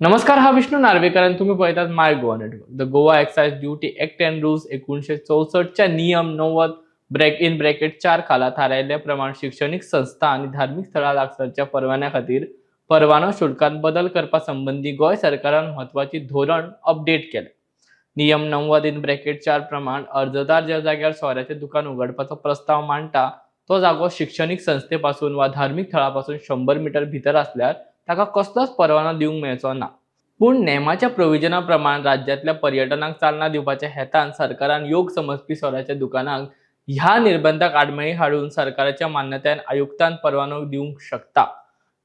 नमस्कार, हा विष्णू नार्वेकर आणि तुम्ही पाहतात my Goa network. The Goa excise duty act and rules 1964च्या नियम 90 4 खाला थारायल्ल्याप्रमाणे शैक्षणिक संस्था आणि धार्मिक स्थळां लागसारच्या परवान्या खातीर परवानो शुल्कांत बदल करपा संबंधी गोय सरकारान म्हत्वाची धोरण अपडेट केले. नियम 90 प्रमाण अर्जदार ज्या जाग्यार सोऱ्याचे दुकान उघडपाचो प्रस्ताव मांडटा तो जागो शैक्षणिक संस्थेपासून वा धार्मिक थळापासून 100 मीटर भितर असल्यार ताका कसलोच परवानो दिवंक मेळचो ना. पूण नेमाच्या प्रोव्हिजना प्रमाण राज्यातल्या पर्यटनाक चालना दिवपाच्या हेतान सरकारान योग समजपी सोऱ्याच्या दुकानांक ह्या निर्बंधाक आडमेळी हाडून सरकाराच्या मान्यतायेन आयुक्तान परवानो दिवंक शकता.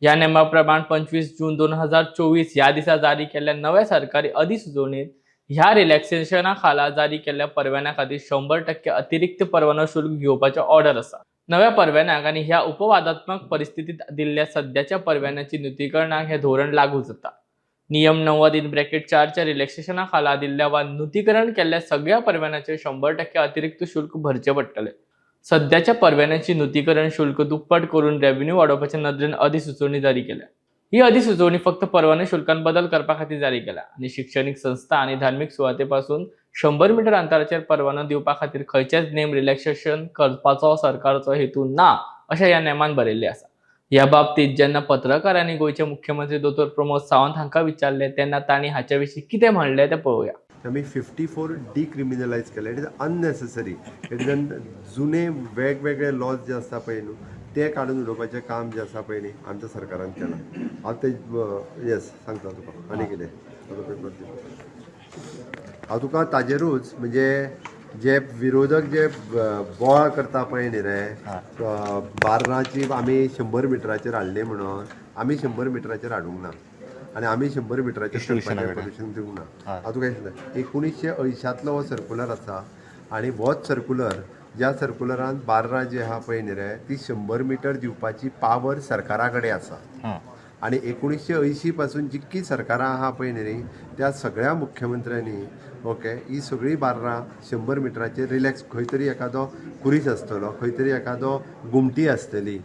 ह्या नेमा प्रमाण 25 जून 2024 ह्या दिसा जारी केल्ल्या नव्या सरकारी अधिसुचोवणेत ह्या रिलॅक्सेशना खाला जारी केल्ल्या परवान्या खातीर 100% अतिरिक्त परवानो शुल्क घेवपाचो ऑर्डर आसा. नव्या परवान्याक आनी ह्या उपवादात्मक परिस्थितीत दिल्ल्या सध्याच्या परवान्याची नुतीकरणाक हे धोरण लागू जाता. नियम 90 च्या रिलॅक्सेशना खाला दिल्ल्या वा नूतीकरण केल्ल्या सगळ्या परवान्याचे 100% अतिरिक्त शुल्क भरचे पडटले. सध्याच्या परवान्याची नूतीकरण शुल्क दुप्पट करून रेव्हेन्यू वाडोवपाच्या नदरेन अधिसुचोवणी जारी केल्या. ही अधिसुचोवणी फक्त परवाने शुल्कांत बदल करपा खातीर जारी केला आणि शैक्षणिक संस्था आणि धार्मिक सुवातेपासून 100 मीटर अंतराचेर परवानो दिवपा खातीर खंयचेच नेम रिलॅक्सेशन करपाचो सरकारचो हेतू ना अशें ह्या नेमान बरयल्लें आसा. ह्या बाबतीत जेन्ना पत्रकारांनी गोयचे मुख्यमंत्री दोतोर प्रमोद सावंत हांका विचारले तेन्ना तांणी हाचे विशीं कितें म्हणलें तें पळोवया. आम्ही 54 डिक्रिमिनलाइज केले. It is unnecessary. It is जुने वेगवेगळे लॉज जे आसता पळय न्हू ते काडून उडोवपाचें काम जे आसा पळय न्ही आमच्या सरकारान केलां. हांव ते येस सांगता तुका आनी कितें हांव तुका ताजेरूच म्हणजे जे विरोधक जे बोवाळ करता पळय न्ही रे बार्राची आमी 100 मिटराचेर हाडली म्हणून आमी 100 मिटराचेर हाडूंक ना आणि आम्ही 100 मिटराचेर परमिशन दिवंक ना. हांव तुका सांगता 1980 हो सर्कुलर आसा आणि होच सर्कुलर ज्या सर्कुलरान बार्रा जी आहा पळय न्ही रे ती 100 मिटर दिवपाची पावर सरकारा कडेन आसा. आणि 1980 पासून जितकी सरकारां आहा पळय न्ही त्या सगळ्या मुख्यमंत्र्यांनी ओके ही सगळी बार्रां 100 मिटराचेर रिलॅक्स खंय तरी एखादो कुरीस आसतलो खंय तरी एखादो गुमटी आसतली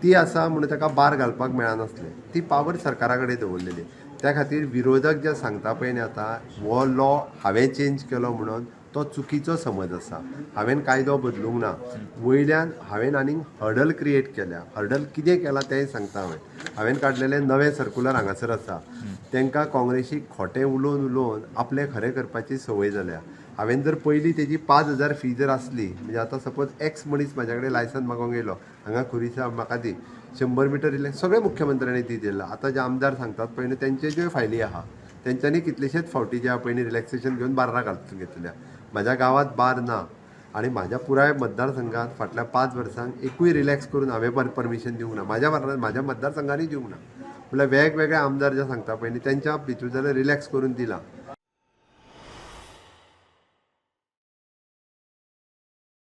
ती आसा म्हणून ताका बार घालपाक मेळनासलें. ती पावर सरकारा कडेन दवरलेली. त्या खातीर विरोधक जे सांगता पळय न्ही आतां हो लॉ हांवें चेंज केलो म्हणून तो चुकीचो समज आसा. हांवें कायदो बदलूंक ना. वयल्यान हांवें आनीक हर्डल क्रिएट केल्या. हर्डल कितें केलां तेंय सांगता हांवें काडलेले नवे सर्कुलर हांगासर आसा. तांकां काँग्रेसीक खोटें उलोवन उलोवन आपलें खरें करपाची संवय जाल्या. हांवें जर पयलीं तेजी 5,000 फी जर आसली म्हणजे आतां सपोज एक्स मनीस म्हाज्या कडेन लायसन मागोंक येयलो हांगा खुरीसा म्हाका दी 100 मिटर रिलॅक्स सगळे मुख्यमंत्र्यांनी ती दिला. आतां जे आमदार सांगतात पळय न्ही तेंचे ज्यो फायली आहा तेंच्यांनी कितलेशेच फावटी जे पळय न्ही रिलॅक्सेशन घेवन बार्रां घालून घेतल्या. म्हाज्या गांवांत बार ना आणि म्हाज्या पुराय मतदारसंघात फाटल्या 5 वर्सांक एकूय रिलॅक्स करून हांवें परमिशन दिवंक ना. म्हाज्या मतदारसंघांनी दिवंक ना. म्हणल्यार वेगवेगळे आमदार जे सांगता पळय न्ही तेंच्या भितर जाल्यार रिलॅक्स करून दिला